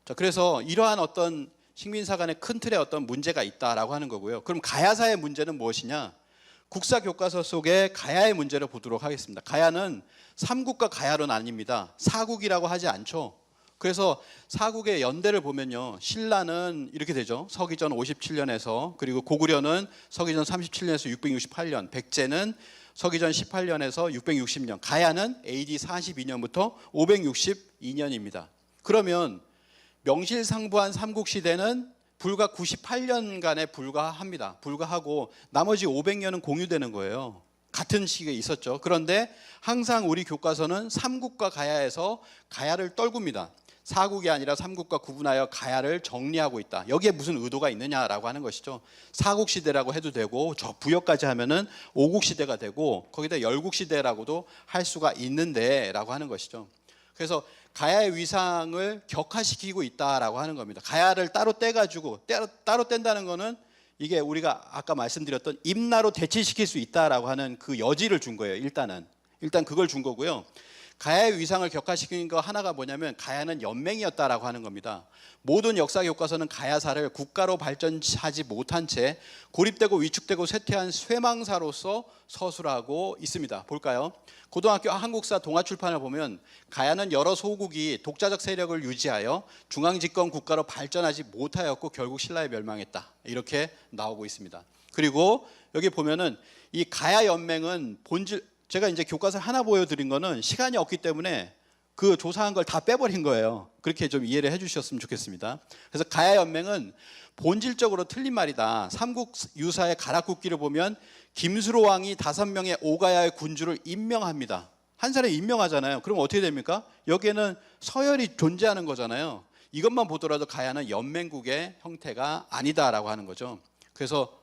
자, 그래서 이러한 어떤 식민사 간의 큰 틀에 어떤 문제가 있다라고 하는 거고요. 그럼 가야사의 문제는 무엇이냐? 국사 교과서 속에 가야의 문제를 보도록 하겠습니다. 가야는 삼국과 가야로 나뉩니다. 사국이라고 하지 않죠. 그래서 사국의 연대를 보면요, 신라는 이렇게 되죠. 서기전 57년에서, 그리고 고구려는 서기전 37년에서 668년, 백제는 서기전 18년에서 660년, 가야는 AD 42년부터 562년입니다. 그러면 명실상부한 삼국시대는 불과 98년간에 불과합니다. 불과하고 나머지 500년은 공유되는 거예요. 같은 시기에 있었죠. 그런데 항상 우리 교과서는 삼국과 가야에서 가야를 떨굽니다. 사국이 아니라 삼국과 구분하여 가야를 정리하고 있다. 여기에 무슨 의도가 있느냐라고 하는 것이죠. 사국시대라고 해도 되고, 저 부여까지 하면은 오국시대가 되고, 거기다 열국시대라고도 할 수가 있는데 라고 하는 것이죠. 그래서 가야의 위상을 격화시키고 있다라고 하는 겁니다. 가야를 따로 떼가지고, 따로 뗀다는 거는 이게 우리가 아까 말씀드렸던 임나로 대치시킬 수 있다라고 하는 그 여지를 준 거예요. 일단 그걸 준 거고요. 가야의 위상을 격화시키는 거 하나가 뭐냐면, 가야는 연맹이었다라고 하는 겁니다. 모든 역사 교과서는 가야사를 국가로 발전하지 못한 채 고립되고 위축되고 쇠퇴한 쇠망사로서 서술하고 있습니다. 볼까요? 고등학교 한국사 동아출판을 보면 가야는 여러 소국이 독자적 세력을 유지하여 중앙집권 국가로 발전하지 못하였고 결국 신라에 멸망했다, 이렇게 나오고 있습니다. 그리고 여기 보면은 이 가야 연맹은 본질, 제가 이제 교과서 하나 보여드린 거는 시간이 없기 때문에 그 조사한 걸 다 빼버린 거예요. 그렇게 좀 이해를 해주셨으면 좋겠습니다. 그래서 가야 연맹은 본질적으로 틀린 말이다. 삼국 유사의 가락국기를 보면 김수로 왕이 5명의 오가야의 군주를 임명합니다. 한 사람이 임명하잖아요. 그럼 어떻게 됩니까? 여기에는 서열이 존재하는 거잖아요. 이것만 보더라도 가야는 연맹국의 형태가 아니다라고 하는 거죠. 그래서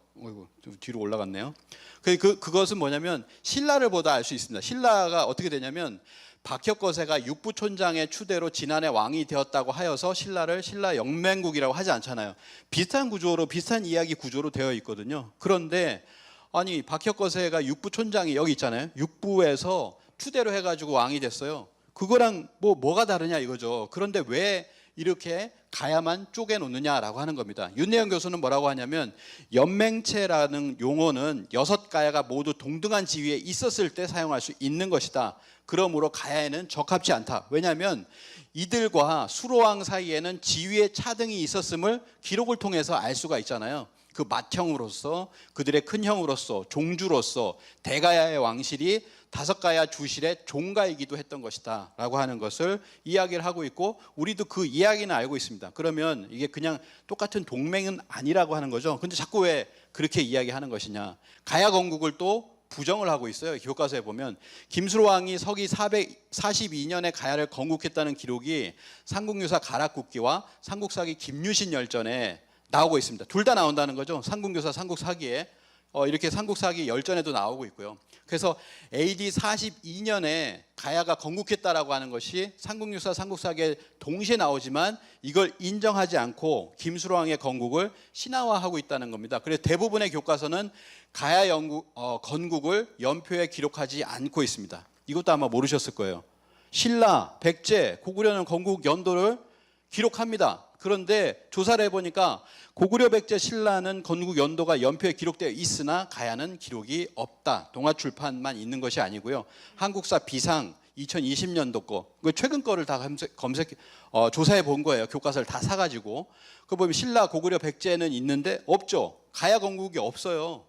좀 뒤로 올라갔네요. 그것은 뭐냐면 신라를 보다 알 수 있습니다. 신라가 어떻게 되냐면, 박혁거세가 육부촌장의 추대로 지난해 왕이 되었다고 하여서 신라를 신라 연맹국이라고 하지 않잖아요. 비슷한 구조로, 비슷한 이야기 구조로 되어 있거든요. 그런데 아니, 박혁거세가 육부촌장이 여기 있잖아요. 육부에서 추대로 해가지고 왕이 됐어요. 그거랑 뭐가 다르냐 이거죠. 그런데 왜 이렇게 가야만 쪼개놓느냐라고 하는 겁니다. 윤내영 교수는 뭐라고 하냐면, 연맹체라는 용어는 6가야가 모두 동등한 지위에 있었을 때 사용할 수 있는 것이다. 그러므로 가야에는 적합치 않다. 왜냐하면 이들과 수로왕 사이에는 지위의 차등이 있었음을 기록을 통해서 알 수가 있잖아요. 그 맏형으로서, 그들의 큰형으로서, 종주로서 대가야의 왕실이 5가야 주실의 종가이기도 했던 것이다 라고 하는 것을 이야기를 하고 있고, 우리도 그 이야기는 알고 있습니다. 그러면 이게 그냥 똑같은 동맹은 아니라고 하는 거죠. 근데 자꾸 왜 그렇게 이야기하는 것이냐. 가야 건국을 또 부정을 하고 있어요. 교과서에 보면 김수로 왕이 서기 442년에 가야를 건국했다는 기록이 삼국유사 가락국기와 삼국사기 김유신 열전에 나오고 있습니다. 둘 다 나온다는 거죠. 삼국유사 삼국사기에 이렇게 삼국사기 열전에도 나오고 있고요. 그래서 AD 42년에 가야가 건국했다라고 하는 것이 삼국유사 삼국사기에 동시에 나오지만 이걸 인정하지 않고 김수로 왕의 건국을 신화화하고 있다는 겁니다. 그래서 대부분의 교과서는 가야 건국을 연표에 기록하지 않고 있습니다. 이것도 아마 모르셨을 거예요. 신라, 백제, 고구려는 건국 연도를 기록합니다. 그런데 조사를 해보니까 고구려, 백제, 신라는 건국 연도가 연표에 기록되어 있으나 가야는 기록이 없다. 동아출판만 있는 것이 아니고요. 한국사 비상 2020년도 거, 최근 거를 다 조사해 본 거예요. 교과서를 다 사가지고. 그거 보면 신라, 고구려, 백제는 있는데 없죠. 가야 건국이 없어요.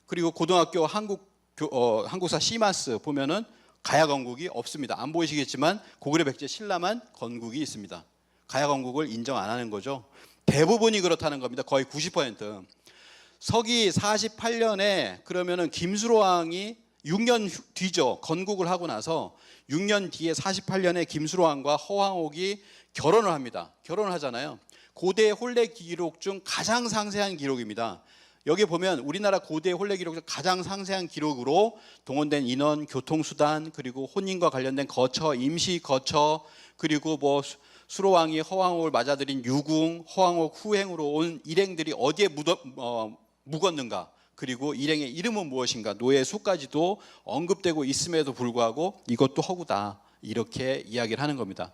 그리고 고등학교 한국사 시마스 보면은 가야 건국이 없습니다. 안 보이시겠지만 고구려, 백제, 신라만 건국이 있습니다. 가야 건국을 인정 안 하는 거죠. 대부분이 그렇다는 겁니다. 거의 90%. 서기 48년에 그러면은 김수로 왕이 6년 뒤죠. 건국을 하고 나서 6년 뒤에 48년에 김수로 왕과 허황옥이 결혼을 합니다. 결혼을 하잖아요. 고대 혼례 기록 중 가장 상세한 기록입니다. 여기 보면 우리나라 고대 혼례 기록 중 가장 상세한 기록으로 동원된 인원, 교통수단, 그리고 혼인과 관련된 거처, 임시 거처, 그리고 수로왕이 허황옥을 맞아들인 유궁, 허황옥 후행으로 온 일행들이 어디에 묵었는가, 그리고 일행의 이름은 무엇인가, 노예의 수까지도 언급되고 있음에도 불구하고 이것도 허구다, 이렇게 이야기를 하는 겁니다.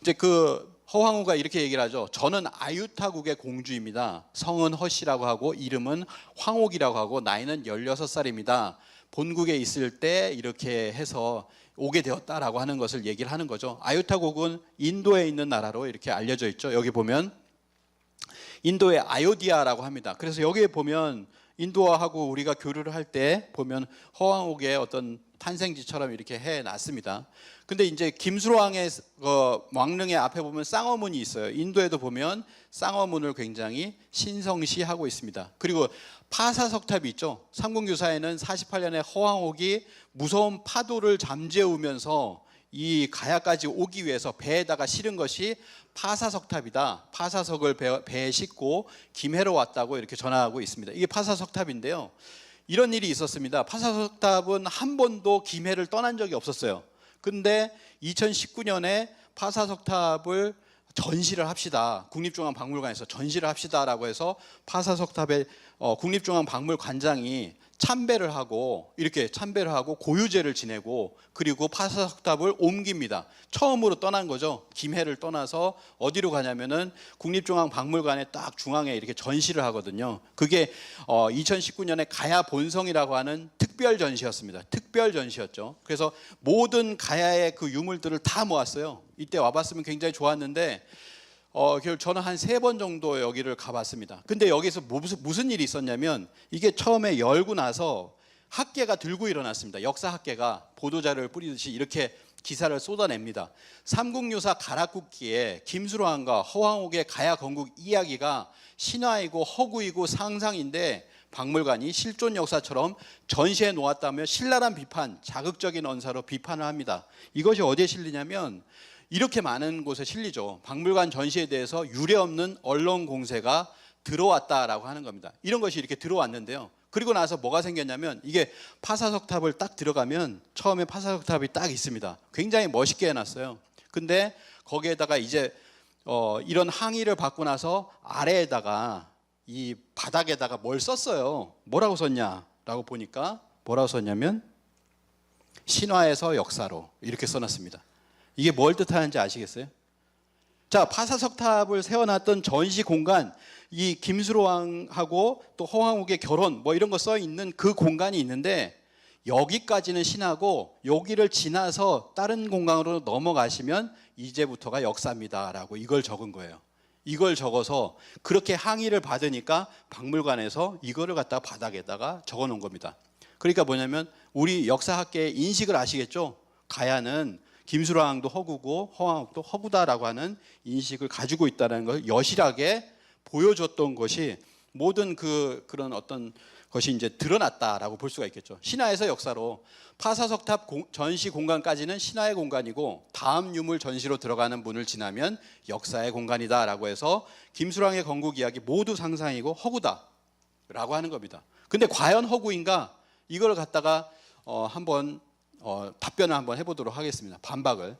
이제 그 허황우가 이렇게 얘기를 하죠. 저는 아유타국의 공주입니다. 성은 허씨라고 하고 이름은 황옥이라고 하고 나이는 16살입니다. 본국에 있을 때 이렇게 해서 오게 되었다라고 하는 것을 얘기를 하는 거죠. 아유타국은 인도에 있는 나라로 이렇게 알려져 있죠. 여기 보면 인도의 아요디아라고 합니다. 그래서 여기에 보면 인도하고 우리가 교류를 할 때 보면 허황옥의 어떤 탄생지처럼 이렇게 해놨습니다. 근데 이제 김수로왕의 왕릉의 앞에 보면 쌍어문이 있어요. 인도에도 보면 쌍어문을 굉장히 신성시하고 있습니다. 그리고 파사석탑이 있죠. 삼국유사에는 48년에 허황옥이 무서운 파도를 잠재우면서 이 가야까지 오기 위해서 배에다가 실은 것이 파사석탑이다. 파사석을 배에 싣고 김해로 왔다고 이렇게 전하고 있습니다. 이게 파사석탑인데요. 이런 일이 있었습니다. 파사석탑은 한 번도 김해를 떠난 적이 없었어요. 근데 2019년에 파사석탑을 전시를 합시다. 국립중앙박물관에서 전시를 합시다라고 해서 파사석탑의 국립중앙박물관장이 참배를 하고 이렇게 참배를 하고 고유제를 지내고 그리고 파사석탑을 옮깁니다. 처음으로 떠난 거죠. 김해를 떠나서 어디로 가냐면은 국립중앙박물관의 딱 중앙에 이렇게 전시를 하거든요. 그게 2019년에 가야 본성이라고 하는 특별 전시였습니다. 특별 전시였죠. 그래서 모든 가야의 그 유물들을 다 모았어요. 이때 와봤으면 굉장히 좋았는데 저는 한 3번 정도 여기를 가봤습니다. 근데 여기서 무슨 일이 있었냐면 이게 처음에 열고 나서 학계가 들고 일어났습니다. 역사 학계가 보도자료를 뿌리듯이 이렇게 기사를 쏟아냅니다. 삼국유사 가락국기에 김수로왕과 허황옥의 가야 건국 이야기가 신화이고 허구이고 상상인데 박물관이 실존 역사처럼 전시해 놓았다며 신랄한 비판, 자극적인 언사로 비판을 합니다. 이것이 어디에 실리냐면 이렇게 많은 곳에 실리죠. 박물관 전시에 대해서 유례없는 언론 공세가 들어왔다라고 하는 겁니다. 이런 것이 이렇게 들어왔는데요. 그리고 나서 뭐가 생겼냐면 이게 파사석탑을 딱 들어가면 처음에 파사석탑이 딱 있습니다. 굉장히 멋있게 해놨어요. 근데 거기에다가 이제 이런 항의를 받고 나서 아래에다가 이 바닥에다가 뭘 썼어요. 뭐라고 썼냐라고 보니까 뭐라고 썼냐면 신화에서 역사로 이렇게 써놨습니다. 이게 뭘 뜻하는지 아시겠어요? 자, 파사석탑을 세워놨던 전시 공간, 이 김수로왕하고 또 허황옥의 결혼 뭐 이런 거 써 있는 그 공간이 있는데 여기까지는 신하고 여기를 지나서 다른 공간으로 넘어가시면 이제부터가 역사입니다라고 이걸 적은 거예요. 이걸 적어서 그렇게 항의를 받으니까 박물관에서 이거를 갖다가 바닥에다가 적어 놓은 겁니다. 그러니까 뭐냐면 우리 역사학계의 인식을 아시겠죠? 가야는 김수로왕도 허구고 허황옥도 허구다라고 하는 인식을 가지고 있다는 걸 여실하게 보여줬던 것이 모든 그런 어떤 것이 이제 드러났다라고 볼 수가 있겠죠. 신화에서 역사로 파사석탑 전시 공간까지는 신화의 공간이고 다음 유물 전시로 들어가는 문을 지나면 역사의 공간이다라고 해서 김수로왕의 건국 이야기 모두 상상이고 허구다라고 하는 겁니다. 근데 과연 허구인가? 이걸 갖다가 한번 답변을 한번 해보도록 하겠습니다. 반박을.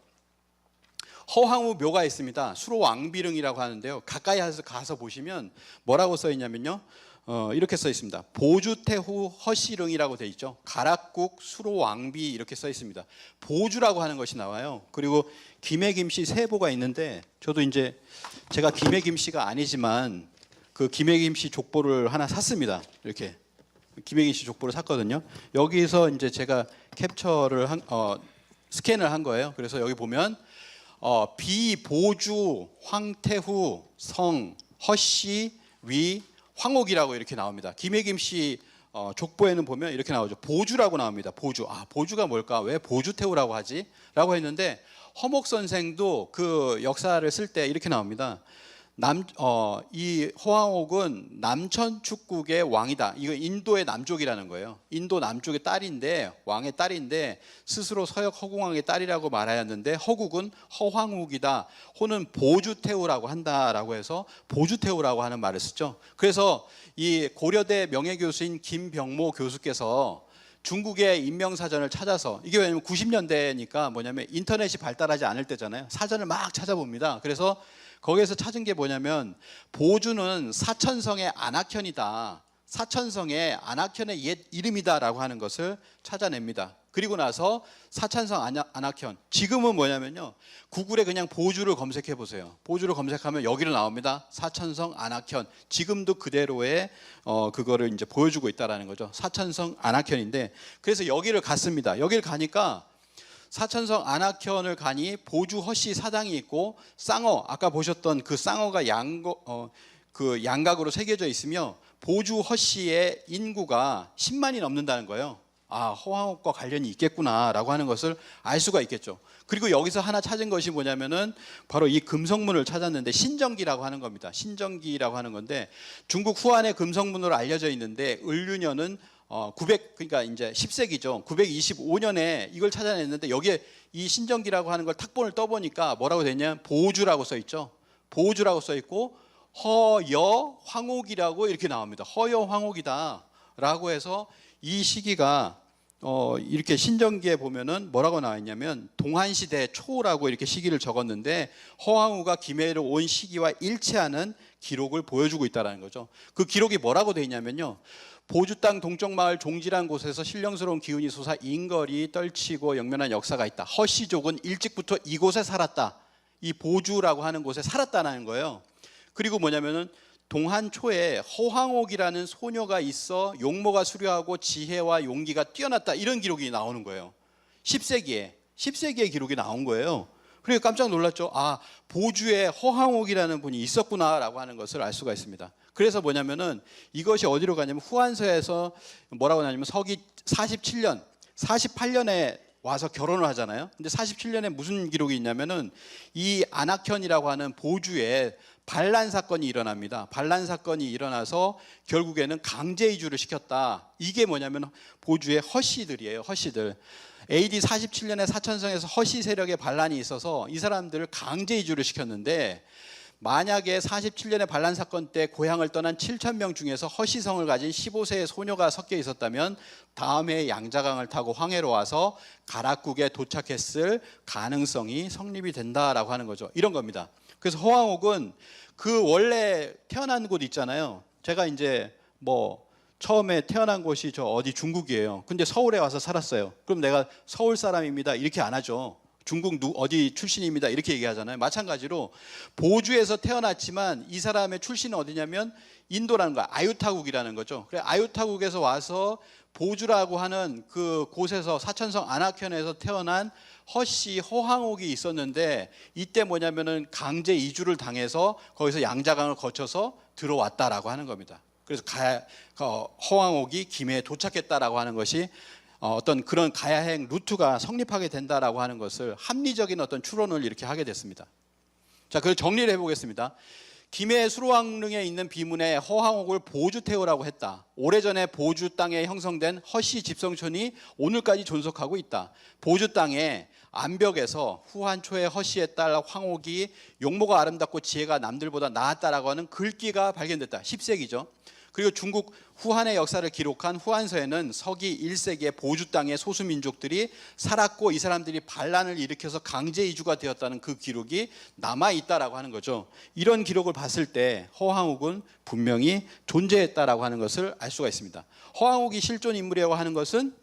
허황우 묘가 있습니다. 수로왕비릉이라고 하는데요. 가까이 가서 보시면 뭐라고 써 있냐면요. 이렇게 써 있습니다. 보주태후 허시릉이라고 돼 있죠. 가락국 수로왕비 이렇게 써 있습니다. 보주라고 하는 것이 나와요. 그리고 김해김씨 세보가 있는데 저도 이제 제가 김해김씨가 아니지만 그 김해김씨 족보를 하나 샀습니다. 이렇게 김해김씨 족보를 샀거든요. 여기서 이제 제가 캡처를 스캔을 한 거예요. 그래서 여기 보면 비보주 황태후 성 허씨 위 황옥이라고 이렇게 나옵니다. 김해김씨 족보에는 보면 이렇게 나오죠. 보주라고 나옵니다. 보주. 보주가 뭘까? 왜 보주태후라고 하지? 라고 했는데 허목 선생도 그 역사를 쓸 때 이렇게 나옵니다. 이 허황옥은 남천 축국의 왕이다. 이거 인도의 남쪽이라는 거예요. 인도 남쪽의 딸인데 왕의 딸인데 스스로 서역 허공왕의 딸이라고 말하였는데 허국은 허황욱이다. 호는 보주태후라고 한다라고 해서 보주태후라고 하는 말을 쓰죠. 그래서 이 고려대 명예교수인 김병모 교수께서 중국의 인명사전을 찾아서 이게 왜냐면 90년대니까 뭐냐면 인터넷이 발달하지 않을 때잖아요. 사전을 막 찾아봅니다. 그래서 거기에서 찾은 게 뭐냐면 보주는 사천성의 안악현이다. 사천성의 안악현의 옛 이름이다라고 하는 것을 찾아냅니다. 그리고 나서 사찬성 아낙현. 지금은 뭐냐면요. 구글에 그냥 보주를 검색해 보세요. 보주를 검색하면 여기로 나옵니다. 사천성 아낙현. 지금도 그대로의 그거를 이제 보여주고 있다라는 거죠. 사천성 아낙현인데, 그래서 여기를 갔습니다. 여기를 가니까 사천성 아낙현을 가니 보주 허씨 사당이 있고, 쌍어, 아까 보셨던 그 쌍어가 그 양각으로 새겨져 있으며, 보주 허씨의 인구가 10만이 넘는다는 거예요. 아, 허황옥과 관련이 있겠구나라고 하는 것을 알 수가 있겠죠. 그리고 여기서 하나 찾은 것이 뭐냐면은 바로 이 금성문을 찾았는데, 신정기라고 하는 겁니다. 신정기라고 하는 건데, 중국 후한의 금성문으로 알려져 있는데, 을류년은 900, 그러니까 이제 10세기죠. 925년에 이걸 찾아냈는데, 여기에 이 신정기라고 하는 걸 탁본을 떠보니까 뭐라고 되냐? 보주라고 써 있죠. 보주라고 써 있고, 허여 황옥이라고 이렇게 나옵니다. 허여 황옥이다라고 해서 이 시기가 이렇게 신정기에 보면은 뭐라고 나와 있냐면, 동한시대 초라고 이렇게 시기를 적었는데, 허황우가 김해로 온 시기와 일치하는 기록을 보여주고 있다는 거죠. 그 기록이 뭐라고 되어 있냐면요, 보주 땅 동쪽 마을 종지란 곳에서 신령스러운 기운이 솟아 인걸이 떨치고 영면한 역사가 있다. 허씨족은 일찍부터 이곳에 살았다. 이 보주라고 하는 곳에 살았다는 거예요. 그리고 뭐냐면은 동한 초에 허황옥이라는 소녀가 있어 용모가 수려하고 지혜와 용기가 뛰어났다, 이런 기록이 나오는 거예요. 10세기에 기록이 나온 거예요. 그래서 깜짝 놀랐죠. 아, 보주에 허황옥이라는 분이 있었구나라고 하는 것을 알 수가 있습니다. 그래서 뭐냐면은 이것이 어디로 가냐면, 후한서에서 뭐라고 하냐면 서기 47년, 48년에 와서 결혼을 하잖아요. 근데 47년에 무슨 기록이 있냐면은 이 아낙현이라고 하는 보주에 반란 사건이 일어납니다. 반란 사건이 일어나서 결국에는 강제 이주를 시켰다. 이게 뭐냐면 보주의 허씨들이에요. 허씨들. AD 47년에 사천성에서 허씨 세력의 반란이 있어서 이 사람들을 강제 이주를 시켰는데, 만약에 47년의 반란 사건 때 고향을 떠난 7,000명 중에서 허씨성을 가진 15세의 소녀가 섞여 있었다면 다음해 양자강을 타고 황해로 와서 가락국에 도착했을 가능성이 성립이 된다라고 하는 거죠. 이런 겁니다. 그래서 허황옥은 그 원래 태어난 곳 있잖아요. 제가 이제 뭐 처음에 태어난 곳이 저 어디 중국이에요. 근데 서울에 와서 살았어요. 그럼 내가 서울 사람입니다 이렇게 안 하죠. 중국 어디 출신입니다 이렇게 얘기하잖아요. 마찬가지로 보주에서 태어났지만 이 사람의 출신은 어디냐면 인도라는 거야. 아유타국이라는 거죠. 그래, 아유타국에서 와서 보주라고 하는 그 곳에서 사천성 아낙현에서 태어난 허씨 허황옥이 있었는데, 이때 뭐냐면은 강제 이주를 당해서 거기서 양자강을 거쳐서 들어왔다라고 하는 겁니다. 그래서 허황옥이 김해에 도착했다라고 하는 것이 어떤 그런 가야행 루트가 성립하게 된다라고 하는 것을, 합리적인 어떤 추론을 이렇게 하게 됐습니다. 자, 그걸 정리를 해보겠습니다. 김해 수로왕릉에 있는 비문에 허황옥을 보주태호라고 했다. 오래전에 보주 땅에 형성된 허씨 집성촌이 오늘까지 존속하고 있다. 보주 땅에 암벽에서 후한 초의 허씨의 딸 황옥이 용모가 아름답고 지혜가 남들보다 나았다라고 하는 글귀가 발견됐다. 10세기죠. 그리고 중국 후한의 역사를 기록한 후한서에는 서기 1세기에 보주 땅의 소수민족들이 살았고 이 사람들이 반란을 일으켜서 강제 이주가 되었다는 그 기록이 남아있다라고 하는 거죠. 이런 기록을 봤을 때 허황옥은 분명히 존재했다라고 하는 것을 알 수가 있습니다. 허황옥이 실존 인물이라고 하는 것은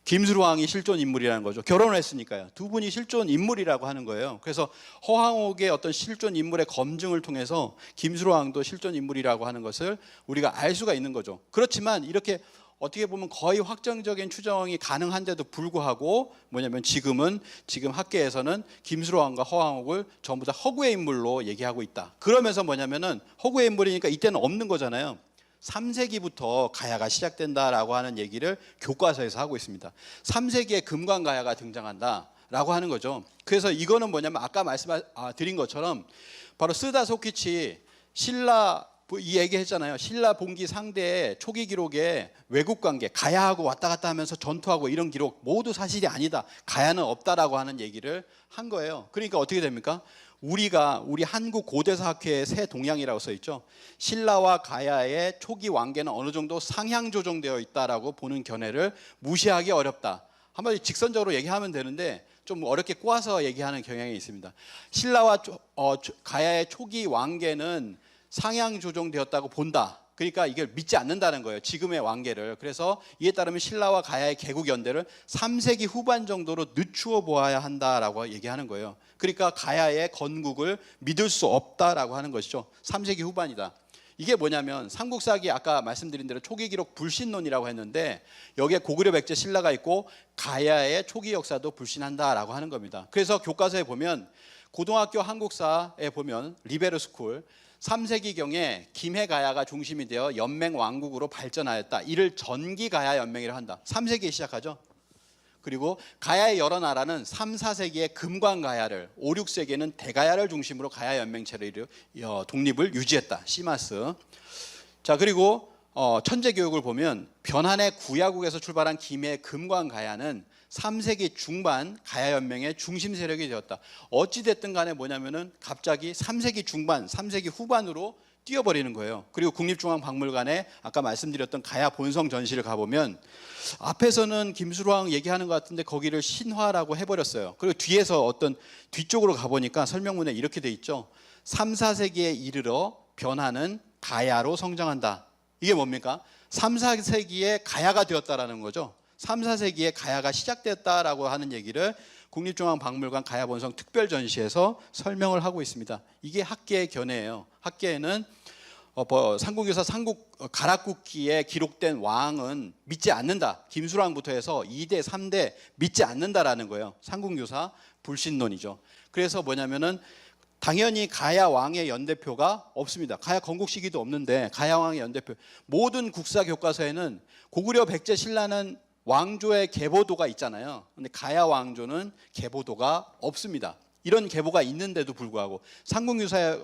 김수로왕이 실존 인물이라는 거죠. 결혼을 했으니까요. 두 분이 실존 인물이라고 하는 거예요. 그래서 허황옥의 어떤 실존 인물의 검증을 통해서 김수로왕도 실존 인물이라고 하는 것을 우리가 알 수가 있는 거죠. 그렇지만 이렇게 어떻게 보면 거의 확정적인 추정이 가능한데도 불구하고 뭐냐면 지금 학계에서는 김수로왕과 허황옥을 전부 다 허구의 인물로 얘기하고 있다. 그러면서 뭐냐면은 허구의 인물이니까 이때는 없는 거잖아요. 3세기부터 가야가 시작된다라고 하는 얘기를 교과서에서 하고 있습니다. 3세기에 금관가야가 등장한다라고 하는 거죠. 그래서 이거는 뭐냐면 아까 말씀드린 것처럼 바로 스다 소키치 신라 이 얘기했잖아요. 신라 봉기 상대의 초기 기록에 외국 관계, 가야하고 왔다 갔다 하면서 전투하고 이런 기록 모두 사실이 아니다. 가야는 없다라고 하는 얘기를 한 거예요. 그러니까 어떻게 됩니까? 우리 한국 고대사학회의 새 동향이라고 써 있죠. 신라와 가야의 초기 왕계는 어느 정도 상향 조정되어 있다라고 보는 견해를 무시하기 어렵다. 한마디로 직선적으로 얘기하면 되는데 좀 어렵게 꼬아서 얘기하는 경향이 있습니다. 신라와 가야의 초기 왕계는 상향 조정되었다고 본다. 그러니까 이걸 믿지 않는다는 거예요. 지금의 왕계를. 그래서 이에 따르면 신라와 가야의 개국 연대를 3세기 후반 정도로 늦추어 보아야 한다라고 얘기하는 거예요. 그러니까 가야의 건국을 믿을 수 없다라고 하는 것이죠. 3세기 후반이다. 이게 뭐냐면 삼국사기 아까 말씀드린 대로 초기 기록 불신론이라고 했는데 여기에 고구려 백제 신라가 있고 가야의 초기 역사도 불신한다라고 하는 겁니다. 그래서 교과서에 보면 고등학교 한국사에 보면 리베르 스쿨 3세기경에 김해가야가 중심이 되어 연맹 왕국으로 발전하였다. 이를 전기가야 연맹이라 한다. 3세기에 시작하죠. 그리고 가야의 여러 나라는 3, 4세기에 금관가야를, 5, 6세기에는 대가야를 중심으로 가야 연맹체를 독립을 유지했다. 시마스. 자, 그리고 천재 교육을 보면 변한의 구야국에서 출발한 김해 금관가야는 3세기 중반 가야 연맹의 중심 세력이 되었다. 어찌 됐든 간에 뭐냐면은 갑자기 3세기 중반, 3세기 후반으로 뛰어버리는 거예요. 그리고 국립중앙박물관에 아까 말씀드렸던 가야 본성 전시를 가보면 앞에서는 김수로왕 얘기하는 것 같은데 거기를 신화라고 해버렸어요. 그리고 뒤에서 어떤 뒤쪽으로 가보니까 설명문에 이렇게 돼 있죠. 3, 4세기에 이르러 변하는 가야로 성장한다. 이게 뭡니까? 3, 4세기에 가야가 되었다라는 거죠. 3, 4세기에 가야가 시작됐다라고 하는 얘기를 국립중앙박물관 가야본성 특별전시에서 설명을 하고 있습니다. 이게 학계의 견해예요. 학계에는 삼국유사 삼국 가락국기에 기록된 왕은 믿지 않는다. 김수랑부터 해서 2대, 3대 믿지 않는다라는 거예요. 삼국유사 불신론이죠. 그래서 뭐냐면은 당연히 가야 왕의 연대표가 없습니다. 가야 건국 시기도 없는데 가야 왕의 연대표. 모든 국사 교과서에는 고구려 백제 신라는 왕조의 계보도가 있잖아요. 근데 가야 왕조는 계보도가 없습니다. 이런 계보가 있는데도 불구하고 삼국유사의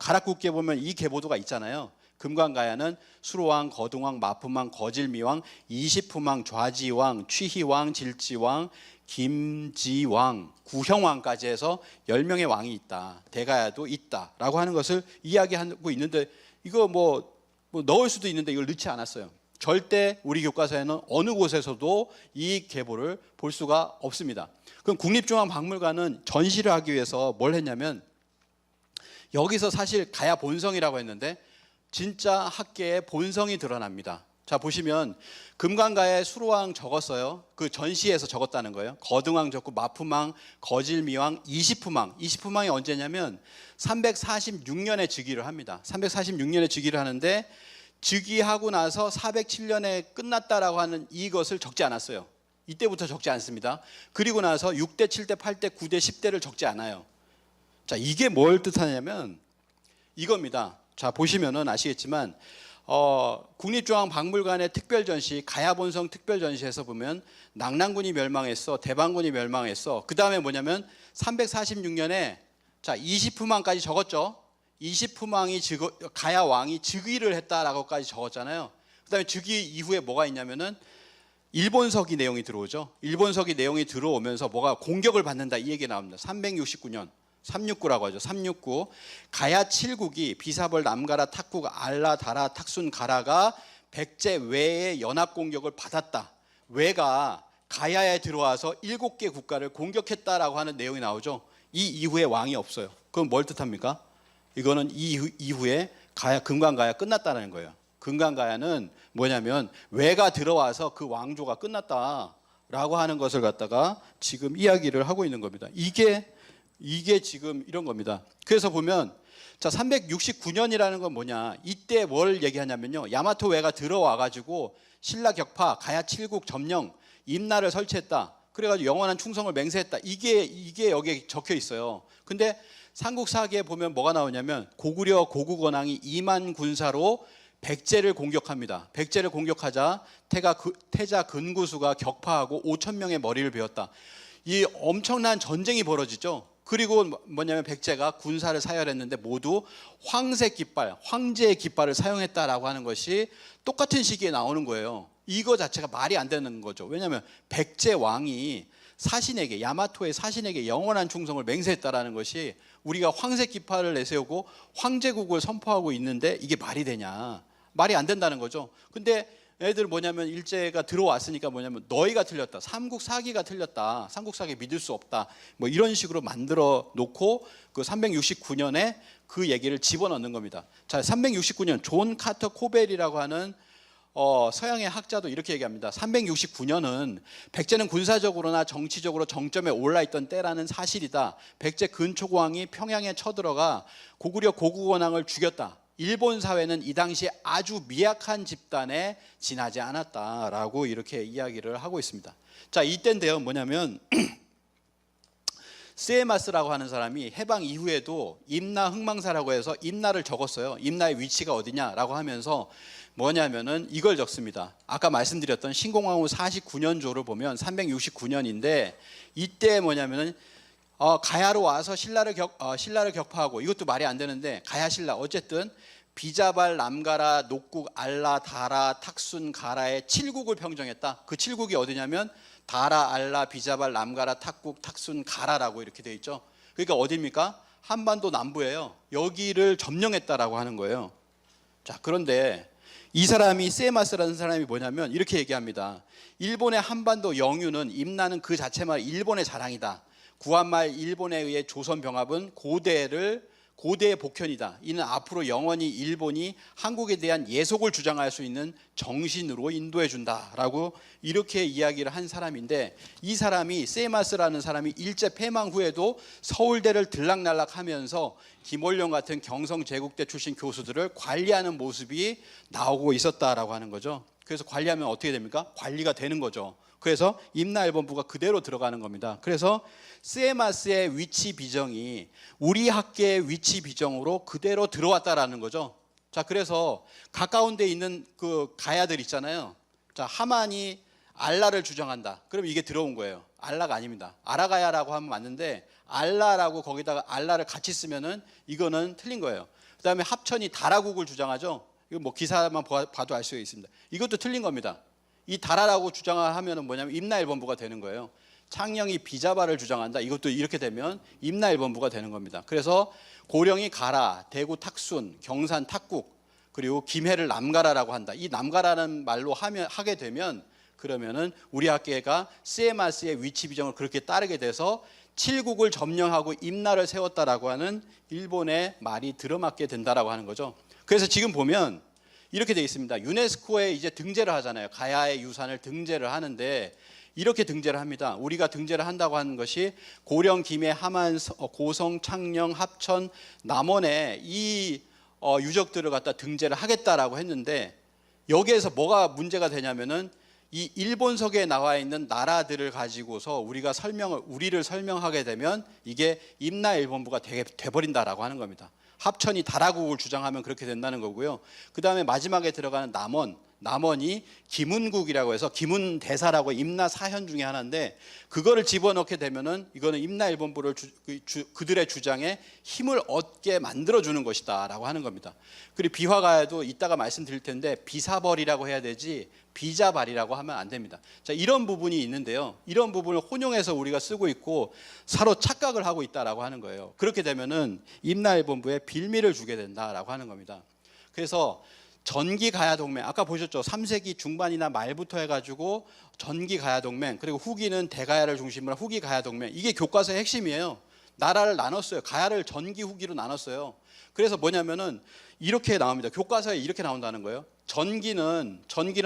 가락국기에 보면 이 계보도가 있잖아요. 금관가야는 수로왕, 거등왕, 마품왕, 거질미왕, 이시품왕, 좌지왕, 취희왕, 질지왕, 김지왕, 구형왕까지 해서 10명의 왕이 있다. 대가야도 있다라고 하는 것을 이야기하고 있는데 이거 뭐 넣을 수도 있는데 이걸 넣지 않았어요. 절대 우리 교과서에는 어느 곳에서도 이 계보를 볼 수가 없습니다. 그럼 국립중앙박물관은 전시를 하기 위해서 뭘 했냐면 여기서 사실 가야 본성이라고 했는데 진짜 학계의 본성이 드러납니다. 자, 보시면 금관가야의 수로왕 적었어요. 그 전시에서 적었다는 거예요. 거등왕 적고 마품왕, 거질미왕, 이시품왕. 이시품왕이 언제냐면 346년에 즉위를 합니다. 346년에 즉위를 하는데 즉위하고 나서 407년에 끝났다라고 하는 이것을 적지 않았어요. 이때부터 적지 않습니다. 그리고 나서 6대, 7대, 8대, 9대, 10대를 적지 않아요. 자, 이게 뭘 뜻하냐면 이겁니다. 자, 보시면은 아시겠지만 국립중앙박물관의 특별전시, 가야본성 특별전시에서 보면 낙랑군이 멸망했어, 대방군이 멸망했어. 그 다음에 뭐냐면 346년에 자 이시품왕까지 적었죠. 이시품왕이 가야 왕이 즉위를 했다라고까지 적었잖아요. 그다음에 즉위 이후에 뭐가 있냐면은 일본서기 내용이 들어오죠. 일본서기 내용이 들어오면서 뭐가 공격을 받는다 이 얘기 나옵니다. 369년 369라고 하죠. 369 가야 7국이 비사벌 남가라 탁국 알라 다라 탁순 가라가 백제 외의 연합 공격을 받았다. 외가 가야에 들어와서 7개 국가를 공격했다라고 하는 내용이 나오죠. 이 이후에 왕이 없어요. 그럼 뭘 뜻합니까? 이거는 이후에 가야 금관가야 끝났다는 거예요. 금관가야는 뭐냐면 외가 들어와서 그 왕조가 끝났다라고 하는 것을 갖다가 지금 이야기를 하고 있는 겁니다. 이게 지금 이런 겁니다. 그래서 보면 자 369년이라는 건 뭐냐? 이때 뭘 얘기하냐면요. 야마토 외가 들어와 가지고 신라 격파, 가야 7국 점령, 임나를 설치했다. 그래가지고 영원한 충성을 맹세했다. 이게 여기에 적혀 있어요. 근데 삼국사기에 보면 뭐가 나오냐면 고구려 고국원왕이 2만 군사로 백제를 공격합니다. 백제를 공격하자 태자 근구수가 격파하고 5천 명의 머리를 베었다. 이 엄청난 전쟁이 벌어지죠. 그리고 뭐냐면 백제가 군사를 사열했는데 모두 황색 깃발, 황제의 깃발을 사용했다라고 하는 것이 똑같은 시기에 나오는 거예요. 이거 자체가 말이 안 되는 거죠. 왜냐하면 백제 왕이 사신에게 야마토의 사신에게 영원한 충성을 맹세했다라는 것이 우리가 황색 깃발을 내세우고 황제국을 선포하고 있는데 이게 말이 되냐? 말이 안 된다는 거죠. 근데 애들 뭐냐면 일제가 들어왔으니까 뭐냐면 너희가 틀렸다. 삼국사기가 틀렸다. 삼국사기 믿을 수 없다. 뭐 이런 식으로 만들어 놓고 그 369년에 그 얘기를 집어넣는 겁니다. 자, 369년 존 카터 코벨이라고 하는 서양의 학자도 이렇게 얘기합니다. 369년은 백제는 군사적으로나 정치적으로 정점에 올라있던 때라는 사실이다. 백제 근초고왕이 평양에 쳐들어가 고구려 고국원왕을 죽였다. 일본 사회는 이 당시에 아주 미약한 집단에 지나지 않았다라고 이렇게 이야기를 하고 있습니다. 자, 이때인데요. 뭐냐면 스에마스라고 하는 사람이 해방 이후에도 임나 흥망사라고 해서 임나를 적었어요. 임나의 위치가 어디냐라고 하면서 뭐냐면은 이걸 적습니다. 아까 말씀드렸던 신공황후 49년조를 보면 369년인데 이때 뭐냐면은 가야로 와서 신라를 격파하고, 이것도 말이 안 되는데 가야 신라, 어쨌든 비자발, 남가라, 녹국, 알라, 다라, 탁순, 가라의 7국을 평정했다. 그 7국이 어디냐면 다라, 알라, 비자발, 남가라, 탁국, 탁순, 가라라고 이렇게 돼 있죠. 그러니까 어디입니까? 한반도 남부예요. 여기를 점령했다라고 하는 거예요. 자, 그런데 이 사람이 세마스라는 사람이 뭐냐면 이렇게 얘기합니다. 일본의 한반도 영유는 임나는 그 자체만 일본의 자랑이다. 구한말 일본에 의해 조선 병합은 고대의 복현이다. 이는 앞으로 영원히 일본이 한국에 대한 예속을 주장할 수 있는 정신으로 인도해 준다라고 이렇게 이야기를 한 사람인데, 이 사람이 세마스라는 사람이 일제 패망 후에도 서울대를 들락날락하면서 김원룡 같은 경성 제국대 출신 교수들을 관리하는 모습이 나오고 있었다라고 하는 거죠. 그래서 관리하면 어떻게 됩니까? 관리가 되는 거죠. 그래서 임나일본부가 그대로 들어가는 겁니다. 그래서 스에마스의 위치 비정이 우리 학계의 위치 비정으로 그대로 들어왔다라는 거죠. 자, 그래서 가까운 데 있는 그 가야들 있잖아요. 자, 하만이 알라를 주장한다. 그럼 이게 들어온 거예요. 알라가 아닙니다. 아라가야라고 하면 맞는데 알라라고 거기다가 알라를 같이 쓰면은 이거는 틀린 거예요. 그다음에 합천이 다라국을 주장하죠. 이거 뭐 기사만 봐도 알 수 있습니다. 이것도 틀린 겁니다. 이 다라라고 주장하면은 뭐냐면 임나일본부가 되는 거예요. 창녕이 비자발을 주장한다. 이것도 이렇게 되면 임나일본부가 되는 겁니다. 그래서 고령이 가라, 대구 탁순, 경산 탁국, 그리고 김해를 남가라라고 한다. 이 남가라는 말로 하게 되면 그러면은 우리 학계가 스에마스의 위치 비정을 그렇게 따르게 돼서 칠국을 점령하고 임나를 세웠다라고 하는 일본의 말이 들어맞게 된다라고 하는 거죠. 그래서 지금 보면 이렇게 되어 있습니다. 유네스코에 이제 등재를 하잖아요. 가야의 유산을 등재를 하는데 이렇게 등재를 합니다. 우리가 등재를 한다고 하는 것이 고령, 김해, 함안, 고성, 창녕, 합천, 남원에 이 유적들을 갖다 등재를 하겠다라고 했는데, 여기에서 뭐가 문제가 되냐면은 이 일본석에 나와 있는 나라들을 가지고서 우리를 설명하게 되면 이게 임나일본부가 돼버린다라고 하는 겁니다. 합천이 다라국을 주장하면 그렇게 된다는 거고요. 그 다음에 마지막에 들어가는 남원이 김운국이라고 해서 김운대사라고 임나 사현 중에 하나인데, 그거를 집어넣게 되면은 이거는 임나일본부를 그들의 주장에 힘을 얻게 만들어주는 것이다라고 하는 겁니다. 그리고 비화가에도 이따가 말씀드릴 텐데 비사벌이라고 해야 되지 비자발이라고 하면 안 됩니다. 자, 이런 부분이 있는데요. 이런 부분을 혼용해서 우리가 쓰고 있고 서로 착각을 하고 있다라고 하는 거예요. 그렇게 되면은 임나일본부에 빌미를 주게 된다라고 하는 겁니다. 그래서 전기가야동맹, 아까 보셨죠? 3세기 중반이나 말부터 해가지고 전기가야동맹, 그리고 후기는 대가야를 중심으로 한 후기가야동맹, 이게 교과서의 핵심이에요. 나라를 나눴어요. 가야를 전기, 후기로 나눴어요. 그래서 뭐냐면은 이렇게 나옵니다. 교과서에 이렇게 나온다는 거예요. 전기는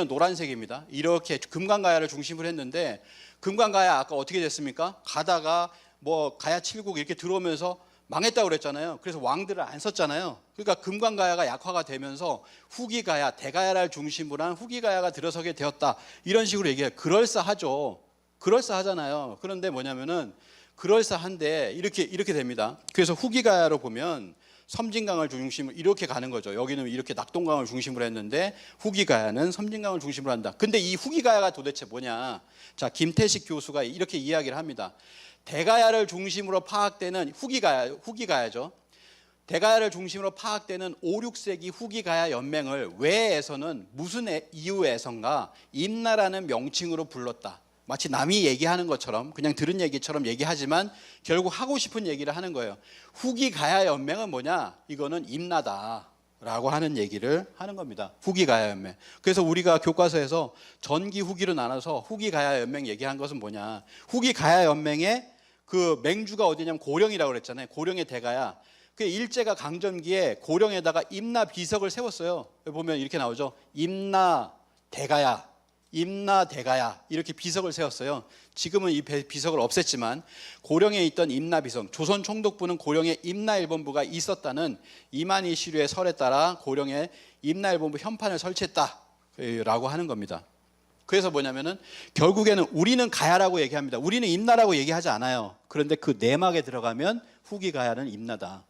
노란색입니다. 이렇게 금강가야를 중심으로 했는데, 금강가야 아까 어떻게 됐습니까? 가다가 뭐 가야 7국 이렇게 들어오면서 망했다고 그랬잖아요. 그래서 왕들을 안 썼잖아요. 그러니까 금강가야가 약화가 되면서 후기가야, 대가야를 중심으로 한 후기가야가 들어서게 되었다. 이런 식으로 얘기해요. 그럴싸하죠. 그럴싸하잖아요. 그런데 뭐냐면은 그럴싸한데 이렇게 됩니다. 그래서 후기가야로 보면 섬진강을 중심으로 이렇게 가는 거죠. 여기는 이렇게 낙동강을 중심으로 했는데 후기가야는 섬진강을 중심으로 한다. 근데 이 후기가야가 도대체 뭐냐? 자, 김태식 교수가 이렇게 이야기를 합니다. 대가야를 중심으로 파악되는 후기가야죠. 대가야를 중심으로 파악되는 5, 6세기 후기가야 연맹을 왜에서는 무슨 이유에선가 임나라는 명칭으로 불렀다. 마치 남이 얘기하는 것처럼 그냥 들은 얘기처럼 얘기하지만 결국 하고 싶은 얘기를 하는 거예요. 후기가야 연맹은 뭐냐? 이거는 임나다라고 하는 얘기를 하는 겁니다. 후기가야 연맹. 그래서 우리가 교과서에서 전기 후기로 나눠서 후기가야 연맹 얘기한 것은 뭐냐? 후기가야 연맹의 그 맹주가 어디냐면 고령이라고 그랬잖아요. 고령의 대가야. 그 일제가 강점기에 고령에다가 임나 비석을 세웠어요. 여기 보면 이렇게 나오죠. 임나 대가야, 임나 대가야 이렇게 비석을 세웠어요. 지금은 이 비석을 없앴지만 고령에 있던 임나 비석, 조선 총독부는 고령에 임나 일본부가 있었다는 이만희 시류의 설에 따라 고령에 임나 일본부 현판을 설치했다라고 하는 겁니다. 그래서 뭐냐면은 결국에는 우리는 가야라고 얘기합니다. 우리는 임나라고 얘기하지 않아요. 그런데 그 내막에 들어가면 후기 가야는 임나다.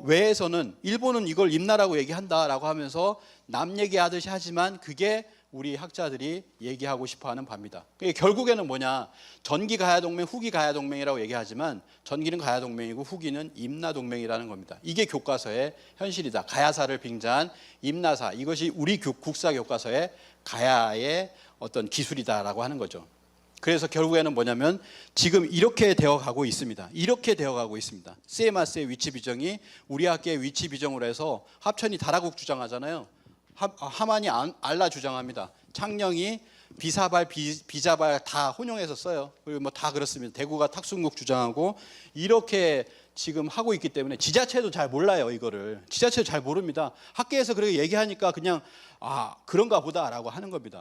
외에서는 일본은 이걸 임나라고 얘기한다라고 하면서 남 얘기하듯이 하지만 그게 우리 학자들이 얘기하고 싶어하는 바입니다. 결국에는 뭐냐? 전기 가야 동맹, 후기 가야 동맹이라고 얘기하지만 전기는 가야 동맹이고 후기는 임나 동맹이라는 겁니다. 이게 교과서의 현실이다. 가야사를 빙자한 임나사, 이것이 우리 국사 교과서의 가야의 어떤 기술이다라고 하는 거죠. 그래서 결국에는 뭐냐면 지금 이렇게 되어가고 있습니다. 이렇게 되어가고 있습니다. 시에마스의 위치 비정이 우리 학계의 위치 비정으로 해서 합천이 다라국 주장하잖아요. 하만이 알라 주장합니다. 창녕이 비사발, 비자발 다 혼용해서 써요. 그리고 뭐 다 그렇습니다. 대구가 탁순국 주장하고 이렇게 지금 하고 있기 때문에 지자체도 잘 몰라요. 이거를 지자체도 잘 모릅니다. 학계에서 그렇게 얘기하니까 그냥 그런가 보다라고 하는 겁니다.